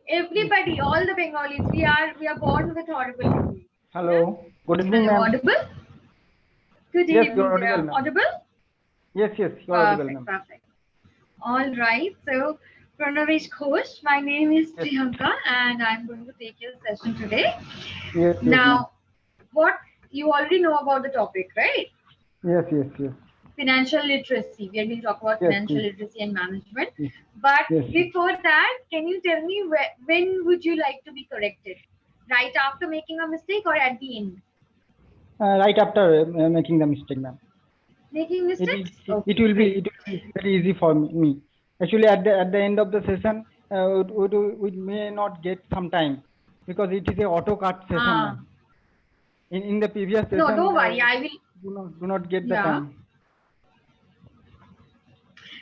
Everybody, all the Bengalis, we are born with horrible memory. Hello. Good evening, Hello, ma'am. audible? Good Yes, evening, you're audible, ma'am. audible? Yes, you're audible, Perfect, ma'am. perfect. All right. So, Pranabesh Ghosh, my name is Yes, Priyanka, and I'm going to take your session today. yes, ma'am. Now, what you already know about the topic, right? Yes. Financial literacy. We are going to talk about Yes, financial literacy and management. yes, But yes. before that, can you tell me when would you like to be corrected? Right after making a mistake or at the end? Right after making the mistake, ma'am. Making It is. mistakes? It Okay, will be. great. It will be very easy for me. Actually, at the end of the session, we may not get some time because it is a auto cut session, Ah, ma'am. In the previous no, session, don't worry. I will. do not get the Yeah. time.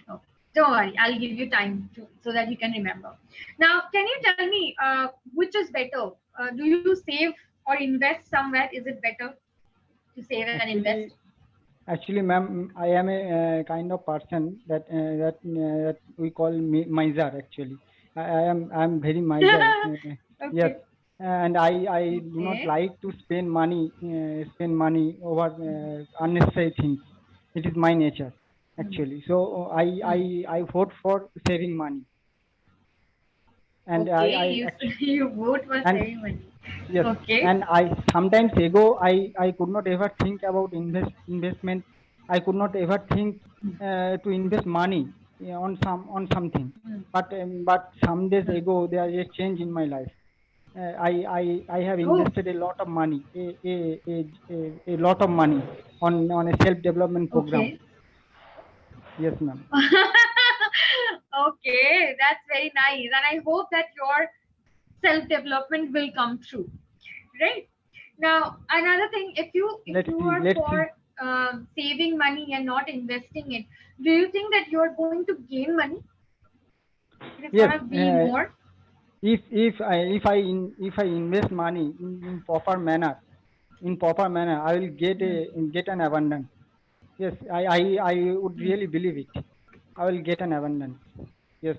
Oh, don't worry. I'll give you time so that you can remember. Now, can you tell me which is better? Do you save or invest somewhere? Is it better to save and invest? Actually, Actually, ma'am, I am a kind of person that we call miser. Actually, I am very miser. Yes, Okay. and I do not Okay. like to spend money over unnecessary things. It is my nature, Hmm. actually. So Hmm. I vote for saving money, and Okay. I You actually you vote for and saving money. yes, Okay. and I sometimes ago I could not ever think about investment. I could not ever think to invest money on something. Hmm. But some days Hmm. ago there is a change in my life. I have Oh. invested a lot of money, a lot of money on a self development program. Okay. Yes, ma'am. Okay. That's very nice, and I hope that your self development will come true. Right. Now, another thing, if Let's you see. are Let's see. for saving money and not investing it, do you think that you are going to gain money? It is Yes. gonna be more. If I invest money in proper manner, I will Hmm. get an abundance. Yes, I would Hmm. really believe it. I will get an abundance. Yes,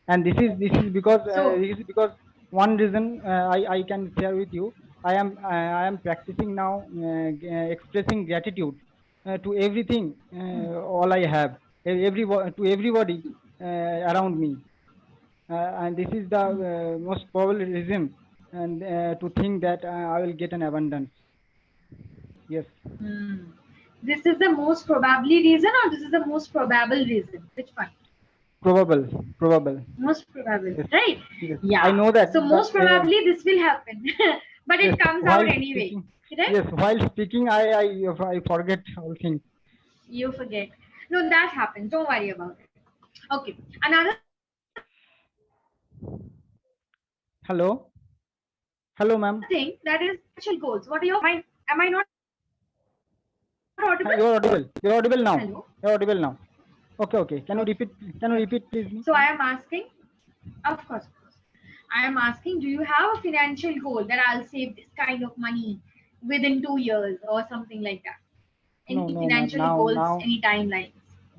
and this is because one reason I can share with you. I am practicing now, expressing gratitude to everything, Hmm. all I have, to everybody around me, and this is the Hmm. most probable reason, and to think that I will get an abundance. Yes, Hmm. This is the most probably reason, or this is the most probable reason? Which one? probable, probable. Most probable, Yes, right? yes. I Yeah. know that, So but most probably this will happen, but yes, it comes out while anyway, speaking, right? yes, while speaking, I forget all things. You forget. No, that happens. Don't worry about it. Okay. Another thing that is financial goals. What are your financial goals? Hello, hello, ma'am. Am I not audible? Hi, you're audible. You're audible Hello. now. You're audible now. Okay, okay. Can you Okay. repeat? Can you Okay. repeat, please, me? So I am asking, of course, of course. I am asking, do you have a financial goal that I'll save this kind of money within 2 years or something like that? No, Any no, ma'am. financial Now, goals, now, any timelines?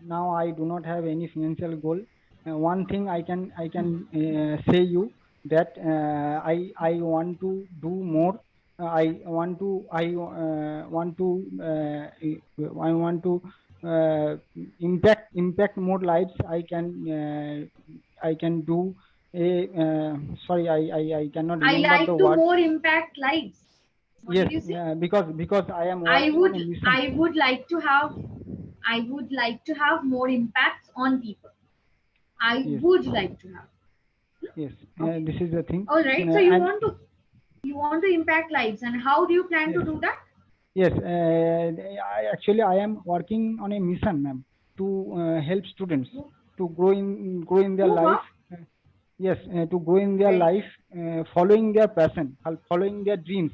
now, I do not have any financial goal. One thing I Hmm. can say you that I want to do more. I want to impact more lives. I can do a sorry, I cannot I remember the like to word. more impact lives. What did Yes, you say? because I am I working on a would mission. I would like to have I would like to have more impacts on people. I Yes, would like to have. yes. Okay. This is the thing. All right. So And you want to impact lives, and how do you plan to yes, do that? yes. I am working on a mission, ma'am, to help students to grow in their Oh life. wow. Uh, yes, to grow in their Very life, following their passion, following their dreams.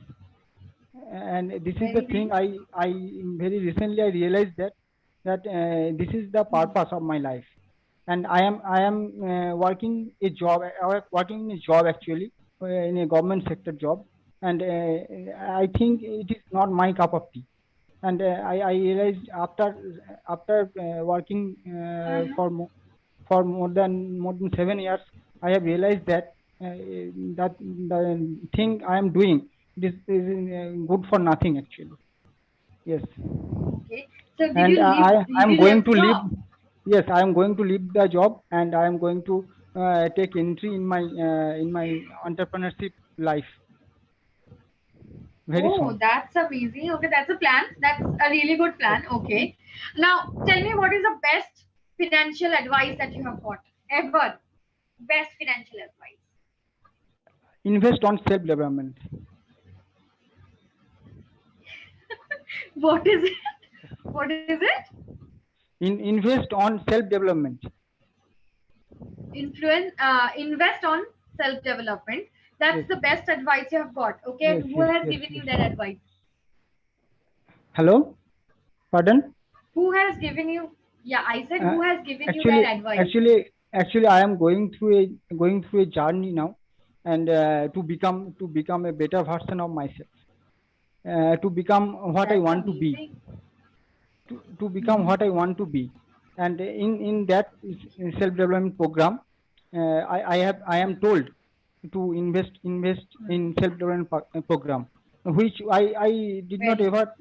And this is the very thing. nice. I very recently I realized that this is the Hmm. purpose of my life, and I am working in a job, actually, in a government sector job, and I think it is not my cup of tea. And I realized after working Uh-huh. for more than 7 years, I have realized that. that the thing I am doing, this is good for nothing actually. Yes, Okay. So did and you leave? I Did am you going left to leave. job? Yes, I am going to leave the job, and I am going to take entry in my entrepreneurship life very Oh, soon. that's amazing. Okay, that's a plan. That's a really good Yes. plan. Okay. Now, tell me what is the best financial advice that you have got ever? Best financial advice. Invest on self development. What is it? What is it? Invest on self development. Invest on self development. That's Yes, the best advice you have got. Okay, yes, and who yes, has yes, given you that yes. advice? Hello, pardon. Who has given you? Yeah, I said Uh, who has given you that actually, advice? actually, I am going through a journey now, and to become a better version of myself, to become what I That's want to be, amazing. to become Hmm. what I want to be, and in that self development program, I am told to invest in self development program, which I did not Very good. ever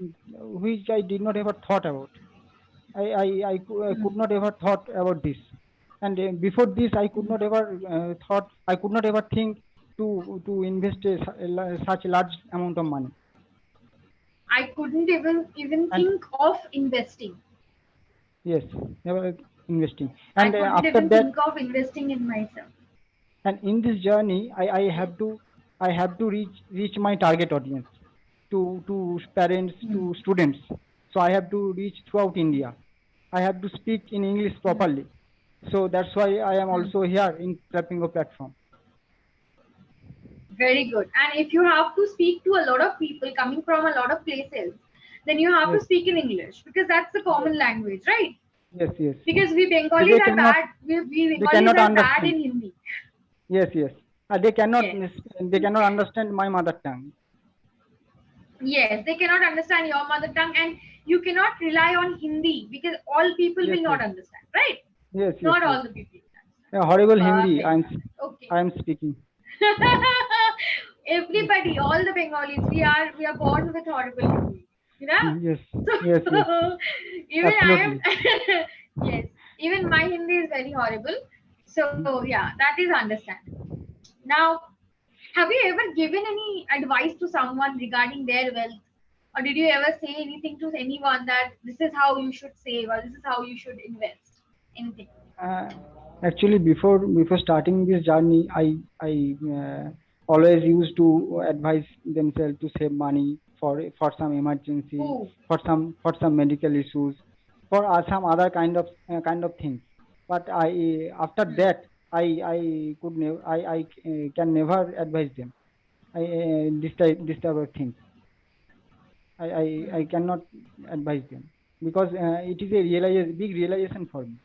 which I did not ever thought about. I Hmm. could not ever thought about this, and before this I could Hmm. not ever thought I could not ever think to invest such a large amount of money. I couldn't even And think of investing. yes, never investing. I And couldn't after even that, think of investing in myself. and in this journey, Yes. I have to reach my target audience, to parents, Hmm. to students. So I have to reach throughout India. I have to speak in English Hmm. properly. So that's why I am Hmm. also here in Clapingo platform. Very good. And if you have to speak to a lot of people coming from a lot of places, then you have to Yes, speak in English because that's the yes, common language, right? yes, yes. Because we Bengalis They are cannot, bad. We they Bengalis cannot are bad understand. in Hindi. Yes, yes. Yes. They cannot understand my mother tongue. Yes, they cannot understand your mother tongue, and you cannot rely on Hindi because all people Yes, will not yes, understand, right? yes, yes, Not yes. all the people Yeah, horrible will Hindi. understand. Perfect. Okay. I am speaking. Yes, Everybody, all the Bengalis, we are born with horrible Hindi. You know? yes, yes, yes. So even I Absolutely. am yes, even my Hindi is very horrible. So yeah, that is understandable. Now, have you ever given any advice to someone regarding their wealth? Or did you ever say anything to anyone that this is how you should save or this is how you should invest? Anything? Uh, Actually, before starting this journey, I always used to advise themselves to save money for some emergency, Oh, for some medical issues, for some other kind of things. But I after hmm, that I could never I can never advise them. This type of things. I hmm, cannot advise them because it is a big realization for me.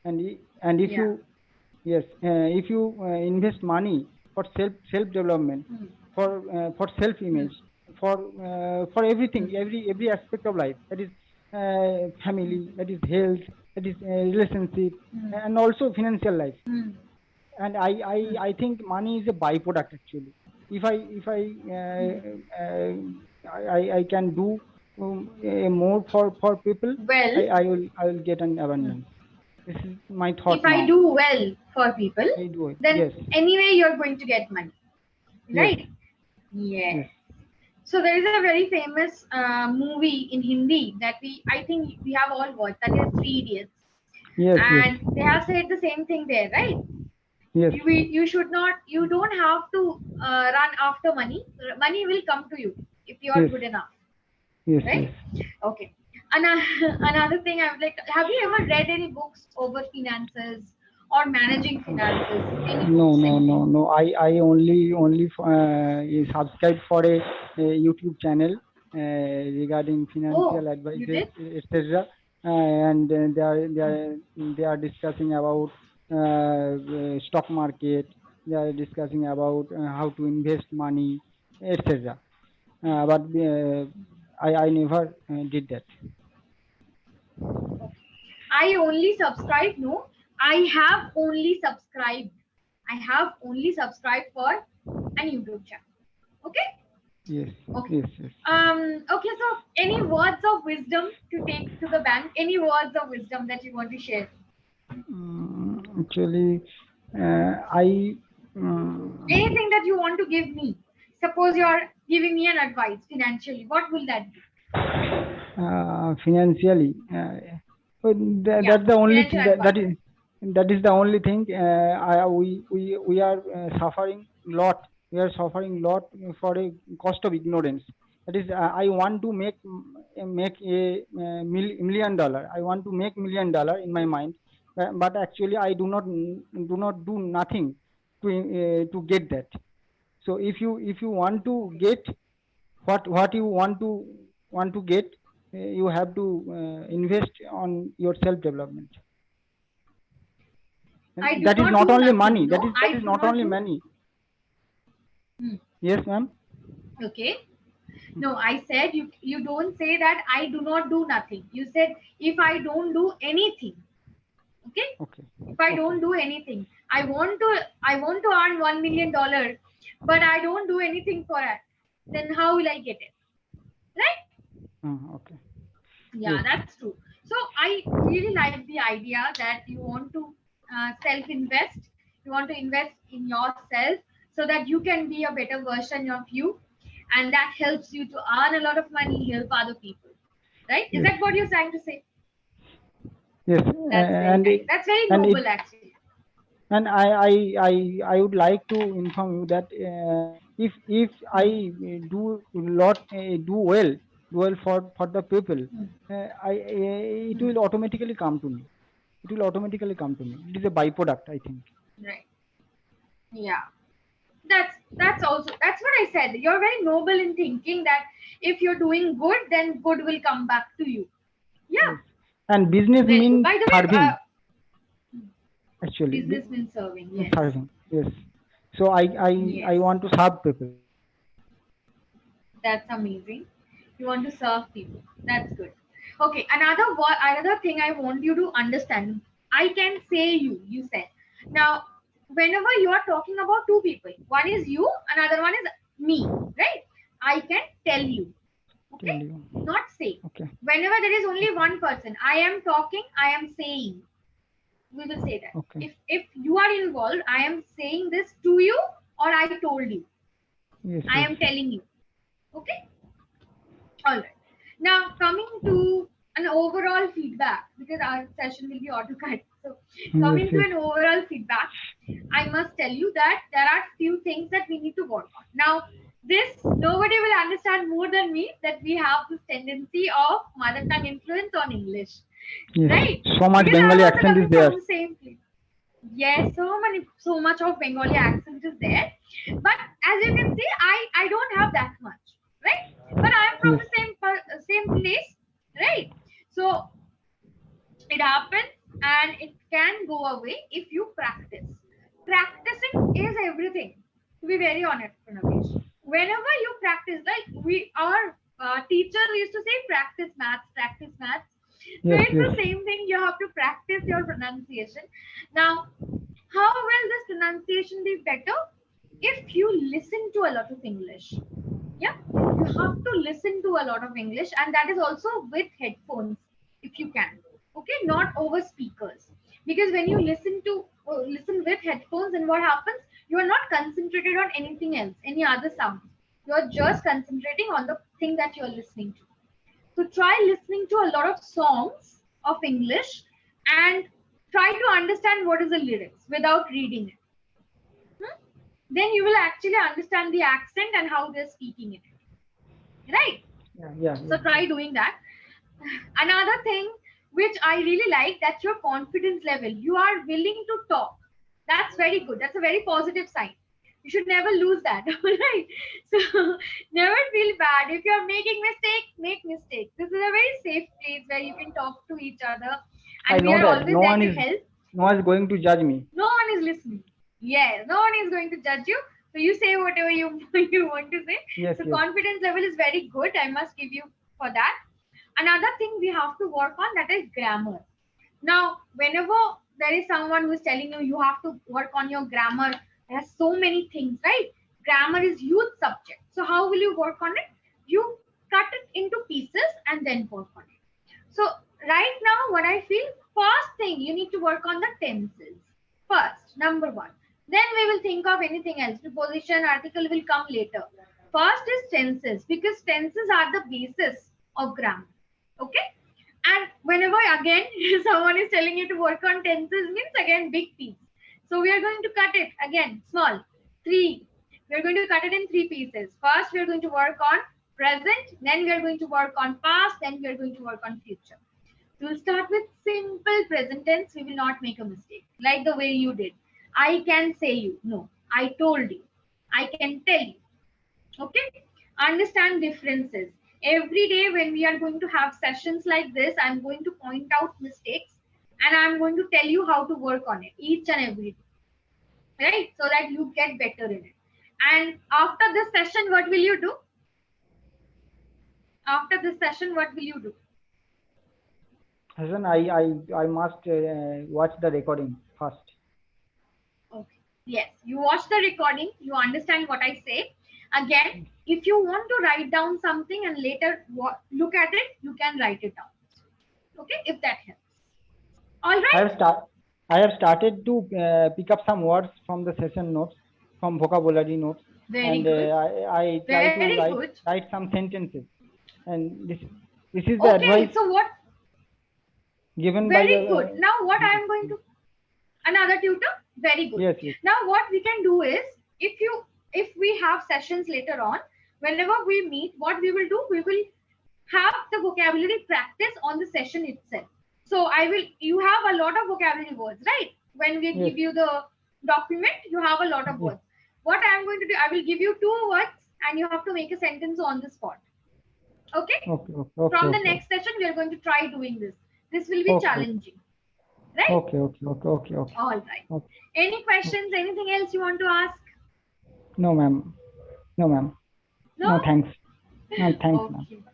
And if yeah. you yes, if you invest money for self development, Hmm, for self hmm, image, for everything, hmm, every aspect of life, that is hmm, family, that is health, that is relationship, hmm, and also financial life. hmm, And hmm, I think money is a byproduct actually. If hmm. I can do more for people, Well, I will get an hmm, abundance. This is my if thought I now. do well for people, I do it. then Yes, anyway you're going to get money, yes, right? yes, Yes. So there is a very famous movie in Hindi that I think we have all watched. That is Three Idiots, yes, yes, and they have said the same thing there, right? yes, You should not. You don't have to run after money. Money will come to you if you are yes, good enough, yes, right? yes. Okay. Another another thing I would like. Have you ever read any books over finances or managing finances? Any No, books? no, Anything? no, no. I only subscribe for a YouTube channel regarding Oh, financial you advices, did? etc. And they are discussing about stock market. They are discussing about how to invest money, etc. But I never did that. Okay. I only subscribe. No, I have only subscribed. I have only subscribed for an YouTube channel. Okay? Yes. Okay. Yes. Yes. Okay, so any words of wisdom to take to the bank? Any words of wisdom that you want to share? Actually, I. Um, Anything that you want to give me? Suppose you're giving me an advice financially, what will that be? financially, but Yeah, that's the only financial thing advice. that is the only thing. We are suffering lot. We are suffering lot for a cost of ignorance. That is, I want to make a, $1 million. I want to make $1 million in my mind, but actually I do not do nothing to get that. So if you want to get what you want to get, you have to invest on your self development, I and do that is not not do only nothing. money, that No, is I do not not only do. money. Hmm. Yes, ma'am. Okay. No, I said you don't say that I do not do nothing. You said if I don't do anything. Okay? Okay. If I Okay. don't do anything, I want to earn $1 million, but I don't do anything for it. Then how will I get it? Right? Okay. Yeah, Yes. that's true. So I really like the idea that you want to self invest. You want to invest in yourself so that you can be a better version of you, and that helps you to earn a lot of money, help other people. Right? Is Yes. that what you're trying to say? Yes. That's very and nice. it, That's very and it noble, actually. and I would like to inform you that if I Hmm. do well for the people, Hmm. it Hmm. will automatically come to me. It will automatically come to me. It is a byproduct, I think. Right. Yeah. That's also that's what I said. You're very noble in thinking that if you're doing good, then good will come back to you. Yeah. Yes. And business Very good. means By the way, serving, actually. business means serving. Yes. Serving. Yes. So I Yes. want to serve people. That's amazing. You want to serve people. That's good. Okay. Another thing I want you to understand. I can say you. You said. Now, whenever you are talking about two people, one is you, another one is me. Right? I can tell you. Tell Okay? you. Not say. Okay. Whenever there is only Okay. one person, I am talking, I am saying. We will say that. Okay. If you are involved, I am saying this to you or I told you. Yes. I Yes. am telling you. Okay? All right. Now coming to an overall feedback, because our session will be autocut. So Yes. coming to Yes. an overall feedback, I must tell you that there are few things that we need to work on. Now, this nobody will understand more than me that we have this tendency of mother tongue influence on English, Yes. right? So much Because I'm Bengali also accent is coming there. from the same place. Yes, so much of Bengali accent is there, but as you can see, I don't have that much, right? But I'm from Yes. the same place, right? So it happens and it can go away if you practice. Practicing is everything. To be very honest, Pranabesh, whenever you practice, like our teachers used to say, practice maths, practice maths. So Yes. it's Yes. the same thing. You have to practice your pronunciation. Now, how will this pronunciation be better? If you listen to a lot of English. Yeah, you have to listen to a lot of English, and that is also with headphones if you can. Okay, not over speakers. Because when you listen with headphones, and what happens, you are not concentrated on anything else, any other sound. You are just concentrating on the thing that you are listening to. So try listening to a lot of songs of English and try to understand what is the lyrics without reading it. Hmm? Then you will actually understand the accent and how they're speaking it. Right? Yeah. Yeah. So Yeah. try doing that. Another thing which I really like, that's your confidence level. You are willing to talk. That's very good. That's a very positive sign. You should never lose that. All right. So never feel bad. If you're making mistake, make mistake. This is a very safe place where you can talk to each other, I and we know are that always there to help. no one is going to judge me. No one is listening. Yes, no one is going to judge you. So you say whatever you you want to say. Yes. So Yes. confidence level is very good. I must give you for that. Another thing we have to work on, that is grammar. Now, whenever there is someone who is telling you you have to work on your grammar. There's so many things, right? Grammar is huge subject. So how will you work on it? You cut it into pieces and then work on it. So right now, what I feel, first thing you need to work on the tenses. First, number one. Then we will think of anything else. Preposition, article will come later. First is tenses, because tenses are the basis of grammar. Okay? And whenever again someone is telling you to work on tenses, means again big piece. So we are going to cut it again small. Three. We are going to cut it in three pieces. First, we are going to work on present. Then we are going to work on past. Then we are going to work on future. We'll start with simple present tense. We will not make a mistake. Like the way you did. I can say you. No. I told you. I can tell you. Okay? Understand differences. Every day when we are going to have sessions like this, I'm going to point out mistakes and I'm going to tell you how to work on it each and every day, right? So that you get better in it. And after this session, what will you do? After this session, what will you do? Hasan, I must watch the recording first. Okay. Yes, you watch the recording, you understand what I say. Again, if you want to write down something and later look at it, you can write it down. Okay, if that helps. All right. I have started to pick up some words from the session notes, from vocabulary notes, Very good. I try Very to good. write some sentences. And this is the Okay, advice so what? given by Very the. good. Now, what I am going to another tutor. Very good. Yes, yes. Now, what we can do is, if we have sessions later on, whenever we meet, what we will do, we will have the vocabulary practice on the session itself. So you have a lot of vocabulary words, right? When we give you the document, you have a lot of words. What I am going to do, I will give you 2 words and you have to make a sentence on the spot. Okay? From the next session, we are going to try doing this. This will be challenging. Right? Okay. All right. Okay. Any questions? Anything else you want to ask? No, ma'am. No, thanks. No, thanks, okay. ma'am.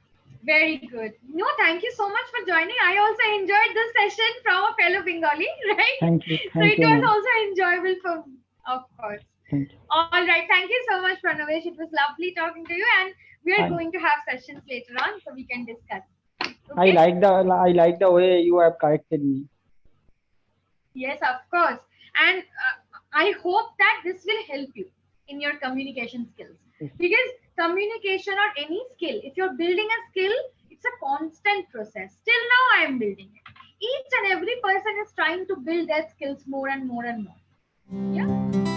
Very good. No, thank you so much for joining. I also enjoyed this session from a fellow Bengali, right? Thank you. So it was also enjoyable for me, of course. Thank you. All right. Thank you so much, Pranabesh. It was lovely talking to you, and we are going to have sessions later on, so we can discuss. Okay? I like the way you have corrected me. Yes, of course. And I hope that this will help you in your communication skills. Yes. Because communication or any skill, if you're building a skill, it's a constant process. Till now, I am building it. Each and every person is trying to build their skills more and more and more. Yeah.